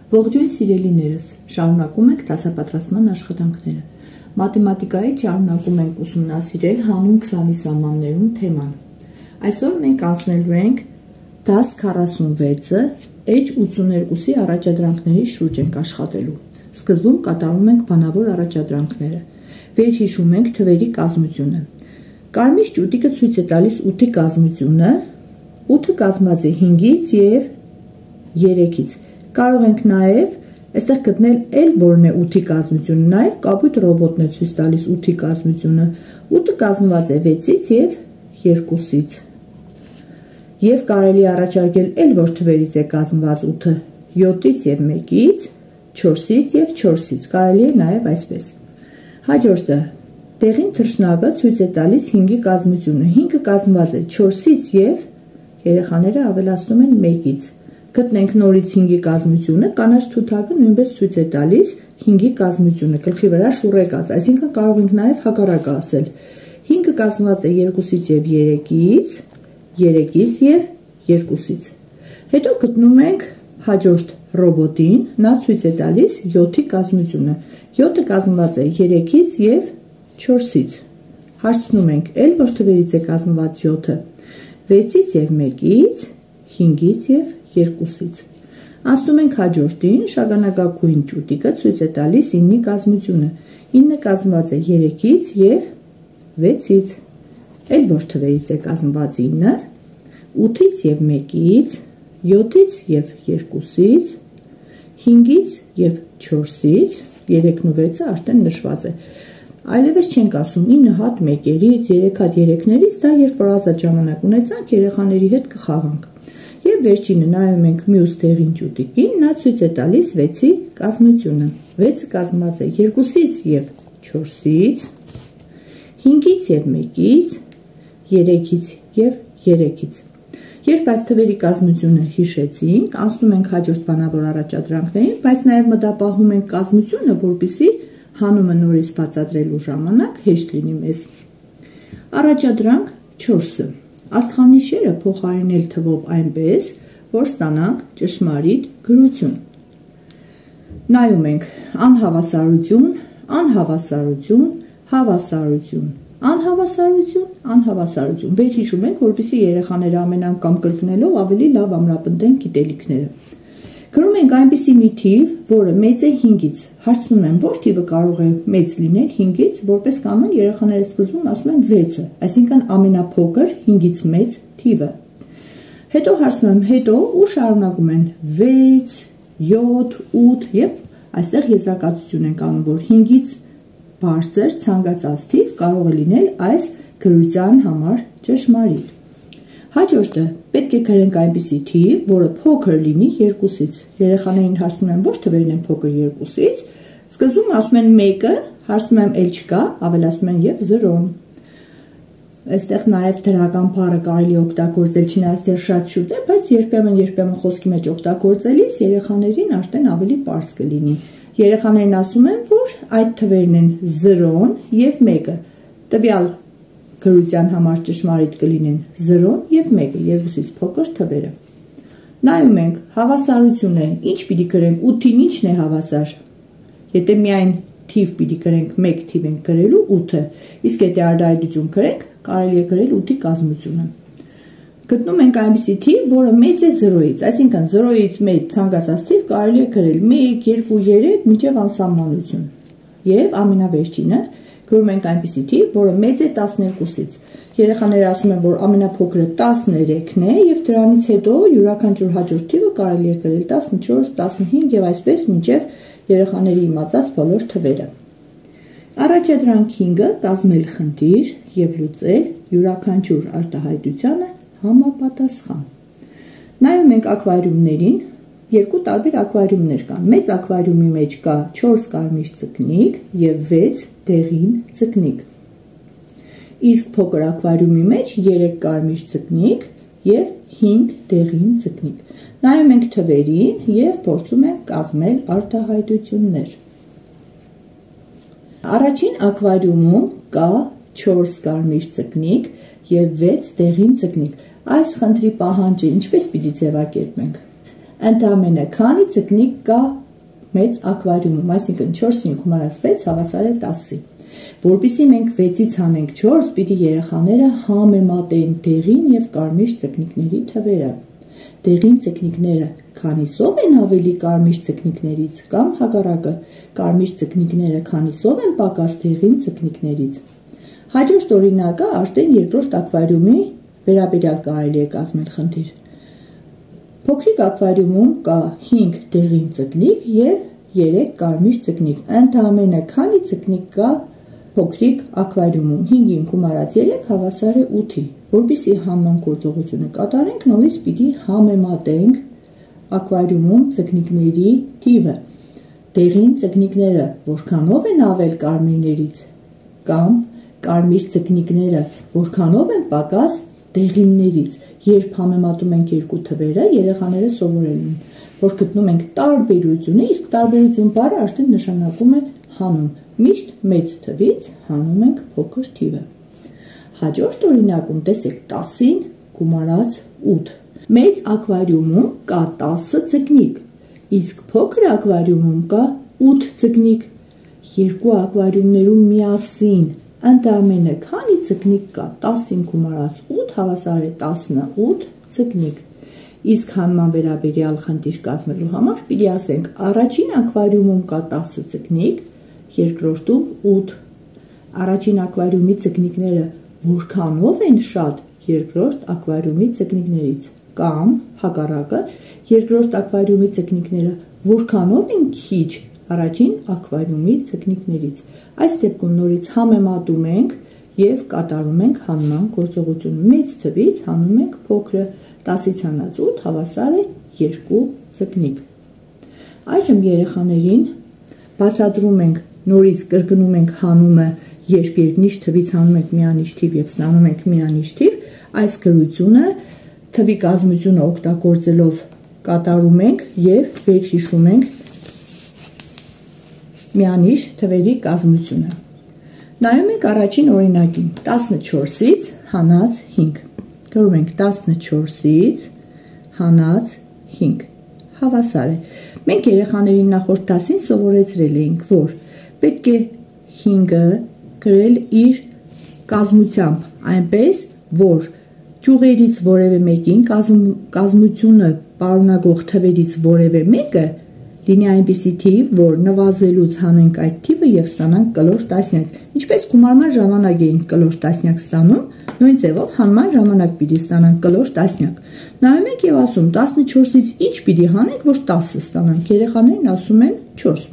Ողջույն սիրելիներս, շարունակում ենք դասապատրաստման աշխատանքները։ Մաթեմատիկայի շարունակում ենք ուսումնասիրել հանուն 20-ի սահմաններում թեման։ Այսօր մենք անցնելու ենք դաս 46-ը H82-ի առաջադրանքների շուրջ ենք աշխատելու։ Սկզբում կատարում ենք բանավոր առաջադրանքները։ Վերհիշում ենք թվերի կազմությունը։ Կարմիր ճուտիկը ցույց է տալիս 8-ի կազմությունը, 8-ը կազմված է 5-ից և 3-ից։ Կարող ենք նաև այստեղ գտնել էլ որն է 8-ի կազմությունը, նաև կապույտ ռոբոտն է ցույց տալիս 8-ի կազմությունը, 8-ը կազմված է 6-ից և 2-ից։ Եվ կարելի առաջարկել էլ որ թվերից է կազմված 8-ը 7-ից և 1-ից, 4-ից և 4-ից, կարելի է նաև այսպես։ Հաջորդը, տեղին թռչնակը ցույց է տալիս 5-ի կազմությունը, 5-ը կազմված է 4-ից և երեխաները ավելացնում են 1-ից։ Գտնենք նորից 5-ի կազմությունը, կանաչ թութակը նույնպես ցույց է տալիս 5-ի կազմությունը, գլխի վրա շուռեկած, այսինքն կարող ենք նաև հակառակը ասել։ 5-ը կազմված է 2-ից և 3-ից, 3-ից և 2-ից։ Հետո գտնում ենք հաջորդ ռոբոտին, նա ցույց է տալիս 7-ի կազմությունը, 7-ը կազմված է 3-ից և 4-ից։ Հարցնում ենք, էլ որ թվերից է կազմված 7-ը, 6-ից և 1-ից, 5-ից և 2-ից։ Անցնում ենք հաջորդին, շագանակագույն ճուտիկը ցույց է տալիս 9-ի կազմությունը, 9-ը կազմված է 3-ից և 6-ից։ Էլ որ թվերից է կազմված 9-ը, 8-ից և 1-ից, 7-ից և 2-ից, 5-ից և 4-ից, 3-ն ու 6-ը արդեն նշված է։ Այլևս չենք ասում 9 հատ 1-երից, 3 հատ 3-ներից, դա երբ որ ազատ ժամանակ ունեցանք, երեխաների հետ կխաղանք։ Եվ վերջինը նայում ենք մյուս տեղին ճուտիկին, նա ցույց է տալիս 6-ի կազմությունը։ 6-ը կազմված է 2-ից և 4-ից, 5-ից և 1-ից, 3-ից և 3-ից։ Երբ այս թվերի կազմությունը հիշեցինք, անցնում ենք հաջորդ բանավոր առաջադրանքներին, բայց նաև մտապահում ենք կազմությունը, որպեսզի հանումը նորից բացատրելու ժամանակ հեշտ լինի մեզ։ Առաջադրանք 4-ը։ Աստղանիշերը փոխարինել թվով այնպես, որ ստանանք ճշմարիտ գրություն։ Նայում ենք անհավասարություն, անհավասարություն, հավասարություն, անհավասարություն, անհավասարություն։ Վերհիշում ենք, որպեսզի երեխաները ամեն անգամ կրկնելով ավելի լավ ամրապնդեն գիտելիքները։ Գրում ենք այնպիսի մի թիվ, որը մեծ է 5-ից։ Հարցնում եմ, որ թիվը կարող է մեծ լինել 5-ից, որպես կանոն երեխաները սկզբում ասում են 6-ը, այսինքն ամենափոքր 5-ից մեծ թիվը։ Հետո հարցնում եմ, հետո ու շարունակում են 6, 7, 8 և այստեղ եզրակացություն ենք անում, որ 5-ից բարձր ցանկացած թիվ կարող է լինել այս գրության համար ճշմարիտ։ Հաջորդը պետք է գրենք այնպիսի թիվ, որը փոքր լինի 2-ից։ Երեխաներին հարցնում եմ, որ թվերն են փոքր 2-ից, սկզբում ասում են 1-ը, հարցնում եմ էլ չկա, ավելացնում են և 0-ն։ Այստեղ նաև դրական բառը կարելի օգտագործել, չնայած դեռ շատ շուտ է, բայց երբեմն խոսքի մեջ օգտագործելիս երեխաներին արդեն ավելի պարզ կլինի։ Երեխաներն ասում են, որ այդ թվերն են 0-ն և 1-ը։ Տվյալ գրության համար ճշմարիտ կլինեն 0-ն և 1-ը, երկուսից փոքր թվերը։ Նայում ենք, հավասարություն է, ինչ պիտի գրենք, 8-ին ինչն է հավասար։ Եթե միայն թիվ պիտի գրենք, 1 թիվ ենք գրելու 8-ը, իսկ եթե արտահայտություն գրենք, կարելի է գրել 8-ի կազմությունը։ Գտնում ենք այնպիսի թիվ, որը մեծ է 0-ից, այսինքն 0-ից մեծ ցանկացած թիվ կարելի է գրել 1, 2, 3 մինչև անսահմանություն։ Եվ ամենավերջինը գրում ենք այնպիսի թիվ, որը մեծ է 12-ից։ Երեխաները ասում են, որ ամենափոքրը 13-ն է և դրանից հետո յուրաքանչյուր հաջորդ թիվը կարելի է գրել 14, 15 և այսպես մինչև երեխաների իմացած բոլոր թվերը։ Առաջադրանք 5-ը կազմել խնդիր և լուծել յուրաքանչյուր արտահայտությանը համապատասխան։ Նայում ենք ակվարիումներին, երկու տարբեր ակվարիումներ կան։ Մեծ ակվարիումի մեջ կա 4 կարմիր ձկնիկ և 6 դեղին ձկնիկ։ Իսկ փոքր ակվարիումի մեջ 3 կարմիր ձկնիկ և 5 դեղին ձկնիկ։ Նայում ենք թվերին և փորձում ենք կազմել արտահայտություններ։ Առաջին ակվարիումում կա 4 կարմիր ձկնիկ և 6 դեղին ձկնիկ։ Այս խնդրի պահանջը ինչպես պիտի ձևակերպենք։ Ընդամենը քանի ձկնիկ կա մեծ ակվարիումում, այսինքն 4-ին գումարած 6 հավասար է 10-ի։ Որպեսզի մենք 6-ից հանենք 4, պիտի երեխաները համեմատեն դեղին եւ կարմիր ձկնիկների թվերը։ Դեղին ձկնիկները քանիսով են ավելի կարմիր ձկնիկներից կամ հակառակը, կարմիր ձկնիկները քանիսով են պակաս դեղին ձկնիկներից։ Հաջորդ օրինակը Աշտեն երկրորդ ակվարիումի վերաբերյալ կարելի է կազմել խնդիր։ Փոքրիկ ակվարիումում կա 5 դեղին ձկնիկ եւ 3 կարմիր ձկնիկ։ Ընդամենը քանի ձկնիկ կա փոքրիկ ակվարիումում, 5-ին գումարած 3 հավասար է 8-ի։ Որպեսզի համման գործողությունը կատարենք, նորից պիտի համեմատենք ակվարիումում ձկնիկների թիվը։ Դեղին ձկնիկները որքանով են ավել կարմիրներից կամ կարմիր ձկնիկները որքանով են պակաս դեղիններից։ Երբ համեմատում ենք երկու թվերը, երեխաները սովորել են, որ գտնում ենք տարբերությունը, իսկ տարբերություն բառը արդեն նշանակում է հանում։ Միշտ մեծ թվից հանում ենք փոքր թիվը։ Հաջորդ օրինակում տեսեք 10-ին գումարած 8։ Մեծ ակվարիումում կա 10 ձկնիկ, իսկ փոքր ակվարիումում կա 8 ձկնիկ։ Երկու ակվարիումներում միասին ընդամենը քանի ձկնիկ կա 10-ին գումարած 8 հավասար է 18 ձկնիկ։ Իսկ հանման վերաբերյալ խնդիր կազմելու համար պիտի ասենք առաջին ակվարիումում կա 10 ձկնիկ, երկրորդում 8։ Առաջին ակվարիումի ձկնիկները որքանով են շատ երկրորդ ակվարիումի ձկնիկներից կամ հակառակը, երկրորդ ակվարիումի ձկնիկները որքանով են քիչ առաջին ակվարիումի ձկնիկներից։ Այս դեպքում նորից համեմատում ենք եւ կատարում ենք հանման գործողություն։ Մեծ թվից հանում ենք փոքրը, 10-ից հանած 8 հավասար է 2 ձկնիկ։ Այժմ երեխաներին բացատրում ենք, նորից կրկնում ենք հանումը, երբ երկնիշ թվից հանում ենք միանիշ թիվ եւ ստանում ենք միանիշ թիվ, այս գրությունը թվի կազմությունը օգտագործելով կատարում ենք եւ վերհիշում ենք միանիշ թվերի կազմությունը։ Նայում ենք առաջին օրինակին 14-ից հանած 5։ Գրում ենք 14-ից հանած 5 հավասար է։ Մենք երեխաներին նախորդ դասին սովորեցրել էինք, որ պետք է 5-ը գրել իր կազմությամբ այնպես, որ ճյուղերից որևէ մեկին կազմությունը պարունակող թվերից որևէ մեկը լինի այնպիսի թիվ, որ նվազելուց հանենք այդ թիվը եւ ստանանք կլոր տասնյակ։ Ինչպես գումարման ժամանակ էինք կլոր տասնյակ ստանում, նույն ձևով հանման ժամանակ պիտի ստանանք կլոր տասնյակ։ Նայում ենք եւ ասում 14-ից ինչ պիտի հանենք, որ 10 ստանանք։ Երեխաներն ասում են 4։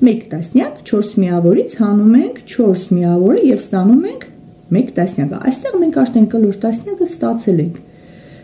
1 տասնյակ 4 միավորից հանում ենք 4 միավորը եւ ստանում ենք 1 տասնյակը։ Այստեղ մենք արդեն կլոր տասնյակը ստացել ենք։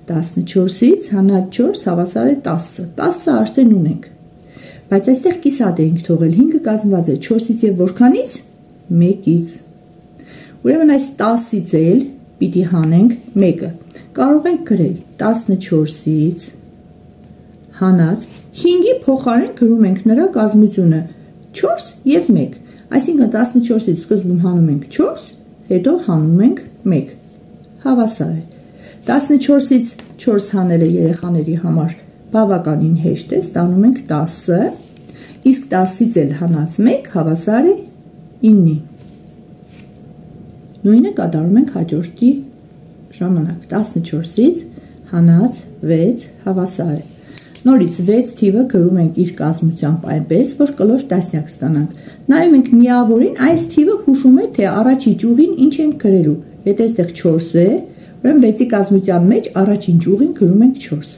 14-ից հանած 4 հավասար է 10-ը։ 10-ը արդեն ունենք։ Բայց այստեղ կիսատ էինք թողել, 5-ը կազմված է 4-ից եւ որքանից? 1-ից։ Ուրեմն այս 10-ից էլ պիտի հանենք 1-ը։ Կարող ենք գրել 14-ից հանած 5-ի փոխարեն գրում ենք նրա կազմությունը 4 եւ 1։ Այսինքն 14-ից սկզբում հանում ենք 4, հետո հանում ենք 1։ Հավասար է։ 14-ից 4 հանելը երեխաների համար բավականին հեշտ է, ստանում ենք 10-ը, իսկ 10-ից էլ հանած 1 հավասար է 9-ի։ Նույնը կատարում ենք հաջորդի ժամանակ։ 14-ից հանած 6 հավասար է։ Նորից 6 թիվը գրում ենք իր կազմությամբ այնպես, որ կլոր տասնյակ ստանանք։ Նայում ենք միավորին, այս թիվը հուշում է, թե առաջի ճյուղին ինչ ենք գրելու։ Եթե այստեղ 4 է, ուրեմն 6-ի կազմության մեջ առաջին ճյուղին գրում ենք 4։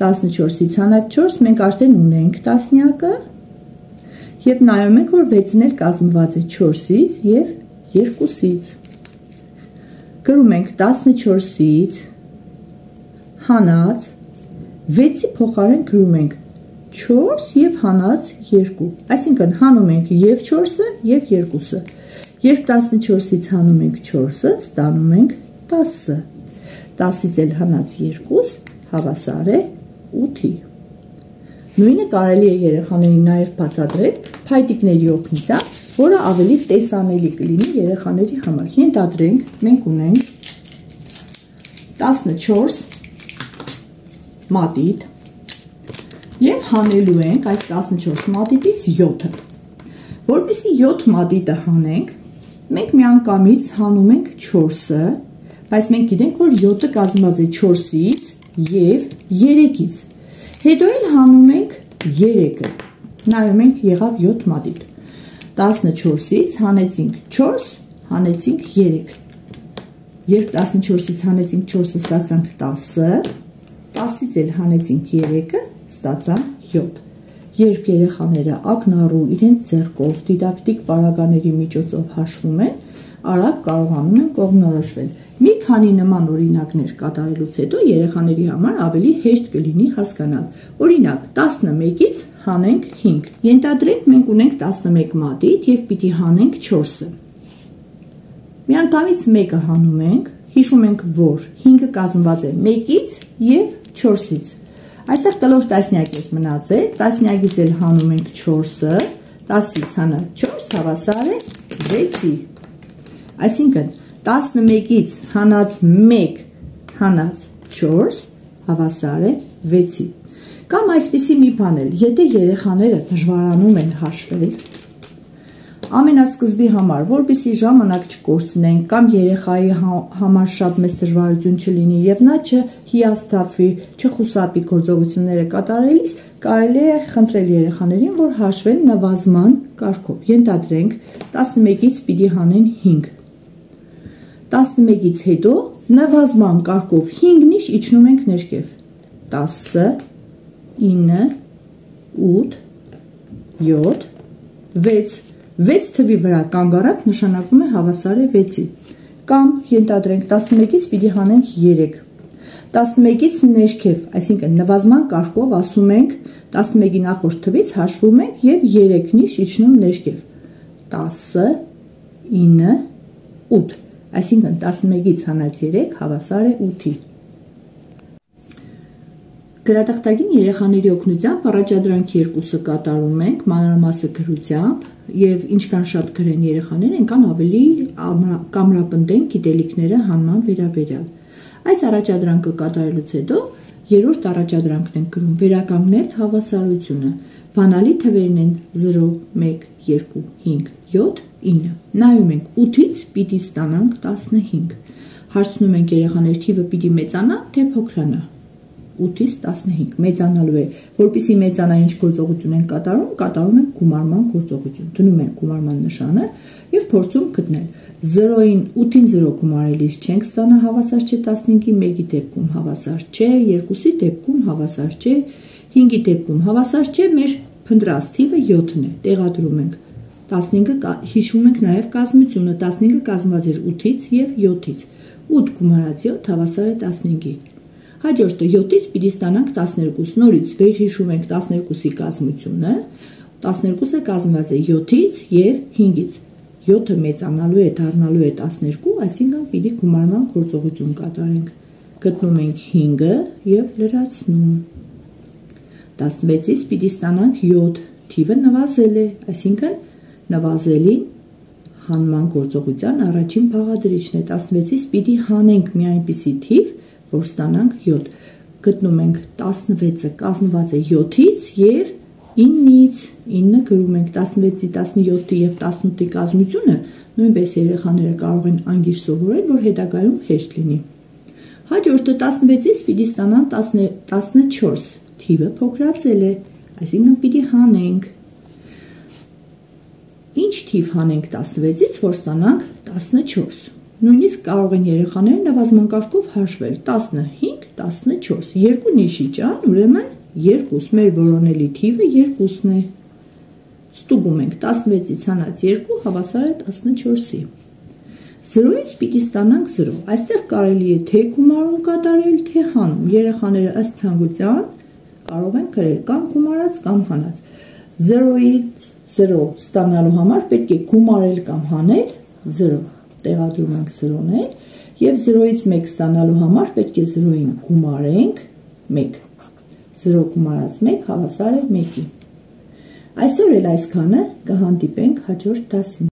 14-ից հանած 4 մենք արդեն ունենք տասնյակը եւ նայում ենք, որ 6-ն էլ կազմված է 4-ից եւ 2-ից։ Գրում ենք 14-ից հանած 6-ի փոխարեն գրում ենք 4 եւ հանած 2, այսինքն հանում ենք եւ 4-ը եւ 2-ը։ Երբ 14-ից հանում ենք 4-ը, ստանում ենք 10-ը։ 10-ից էլ հանած 2 հավասար է 8-ի։ Նույնը կարելի է երեխաներին նաեւ բացատրել փայտիկների օգնությամբ, որը ավելի տեսանելի կլինի երեխաների համար։ Ենթադրենք, մենք ունենք 14 մատիտ, Եվ հանելու ենք այս 14 մատիտից 7-ը։ Որպեսզի 7 մատիտը հանենք, մենք միանգամից հանում ենք 4-ը, բայց մենք գիտենք, որ 7-ը կազմված է 4-ից և 3-ից։ Հետո էլ հանում ենք 3-ը։ Նայում ենք եղավ 7 մատիտ։ 14-ից հանեցինք 4, հանեցինք 3։ Երբ 14-ից հանեցինք 4-ը, ստացանք 10, 10-ից էլ հանեցինք 3-ը, ստացանք 7։ Երբ երեխաները ակնառու իրենց ձեռքով դիդակտիկ պարագաների միջոցով հաշվում են, արագ կարողանում են կողմնորոշվել։ Մի քանի նման օրինակներ կատարելուց հետո երեխաների համար ավելի հեշտ կլինի հասկանալ։ Օրինակ, 11-ից հանենք 5։ Ենթադրենք մենք ունենք 11 մատիտ և պիտի հանենք 4-ը։ Միանգամից 1-ը հանում ենք, հիշում ենք, որ 5-ը կազմված է 1-ից և 4-ից։ Այստեղ կլոր տասնյակ է մնացել, տասնյակից էլ հանում ենք 4-ը, 10-ից հանած 4 հավասար է 6-ի։ Այսինքն 11-ից հանած 1 հանած 4 հավասար է 6-ի։ Կամ այսպիսի մի բան էլ, եթե երեխաները դժվարանում են հաշվել, ամենասկզբի համար, որպեսզի ժամանակ չկորցնենք կամ երեխայի համար շատ մեծ դժվարություն չլինի և նա չհիասթափվի, չխուսափի գործողությունները կատարելիս, կարելի է խնդրել երեխաներին, որ հաշվեն նվազման կարգով։ Ենթադրենք 11-ից պիտի հանեն 5։ 11-ից հետո նվազման կարգով 5-ն իջնում ենք ներքև։ 10, 9, 8, 7, 6։ 6 թվի վրա կանգ առած նշանակում է հավասար է 6-ի։ Կամ ենթադրենք 11-ից պիտի հանենք 3։ 11-ից ներքև, այսինքն նվազման կարգով ասում ենք 11-ի նախորդ թվից հաշվում ենք և 3-ն իջնում ներքև։ 10, 9, 8։ Այսինքն 11-ից հանած 3 հավասար է 8-ի։ Գրատախտակին երեխաների օգնությամբ առաջադրանք 2-ը կատարում ենք մանրամասը գրությամբ և ինչքան շատ գրեն երեխաները, այնքան ավելի կամրապնդենք գիտելիքները հանման վերաբերյալ։ Այս առաջադրանքը կատարելուց հետո երրորդ առաջադրանքն ենք գրում վերականգնել հավասարությունը։ Բանալի թվերն են 0, 1, 2, 5, 7, 9։ Նայում ենք 8-ից պիտի ստանանք 15։ Հարցնում ենք երեխաներ թիվը պիտի մեծանա, թե փոքրանա։ 8-ից 15 մեծանալու է, որպեսզի մեծանա ինչ գործողություն են կատարում ենք գումարման գործողություն։ Դնում ենք գումարման նշանը և փորձում գտնել։ 0-ին 8-ին 0 գումարելիս չենք ստանա հավասար չէ 15-ի, 1-ի դեպքում հավասար չէ, 2-ի դեպքում հավասար չէ, 5-ի դեպքում հավասար չէ, մեր փնտրած թիվը 7-ն է, տեղադրում ենք։ 15-ը հիշում ենք նաև կազմությունը, 15-ը կազմված էր 8-ից և 7-ից։ 8 գումարած 7 հավասար է 15-ի։ Հաջորդը 7-ից պիտի ստանանք 12, նորից վերհիշում ենք 12-ի կազմությունը, 12-ը կազմված է 7-ից և 5-ից, 7-ը մեծանալու է, դառնալու է 12, այսինքն պիտի գումարման գործողություն կատարենք, գտնում ենք 5-ը և լրացնում, 16-ից պիտի ստանանք 7, թիվը նվազել է, այսինքն նվազելին հանման գործողության առաջին բաղադրիչն է, 16-ից պիտի հանենք մի այնպիսի թիվ, որ ստանանք 7, գտնում ենք 16-ը կազմված է 7-ից և 9-ից, 9 գրում ենք 16-ի, 17-ի և 18-ի կազմությունը, նույնպես երեխաները կարող են անգիր սովորել, որ հետագայում հեշտ լինի։ Հաջորդը 16-ից պիտի ստանան 14, թիվը փոքրացել է, այսինքն պիտի հանենք։ Ինչ թիվ հանենք 16-ից, որ ստանանք 14։ Նույնիսկ կարող են երեխաները նվազման կարգով հաշվել 15, 14, 2 նիշիճան, ուրեմն 2, մեր որոնելի թիվը 2-ն է։ Ստուգում ենք 16-ից հանած 2 հավասար է 14-ի։ 0-ից պիտի ստանանք 0, այստեղ կարելի է թե գումարում կատարել, թե հանում, երեխաները ըստ ցանկության կարող են գրել կամ գումարած կամ հանած։ 0-ից 0 ստանալու համար պետք է գումարել կամ հանել 0, տեղադրում ենք 0-ներ և 0-ից 1 ստանալու համար պետք է 0-ին գումարենք 1, 0 գումարած 1 հավասար է 1-ի։ Այսօր էլ այսքանը, կհանդիպենք հաջորդ դասին։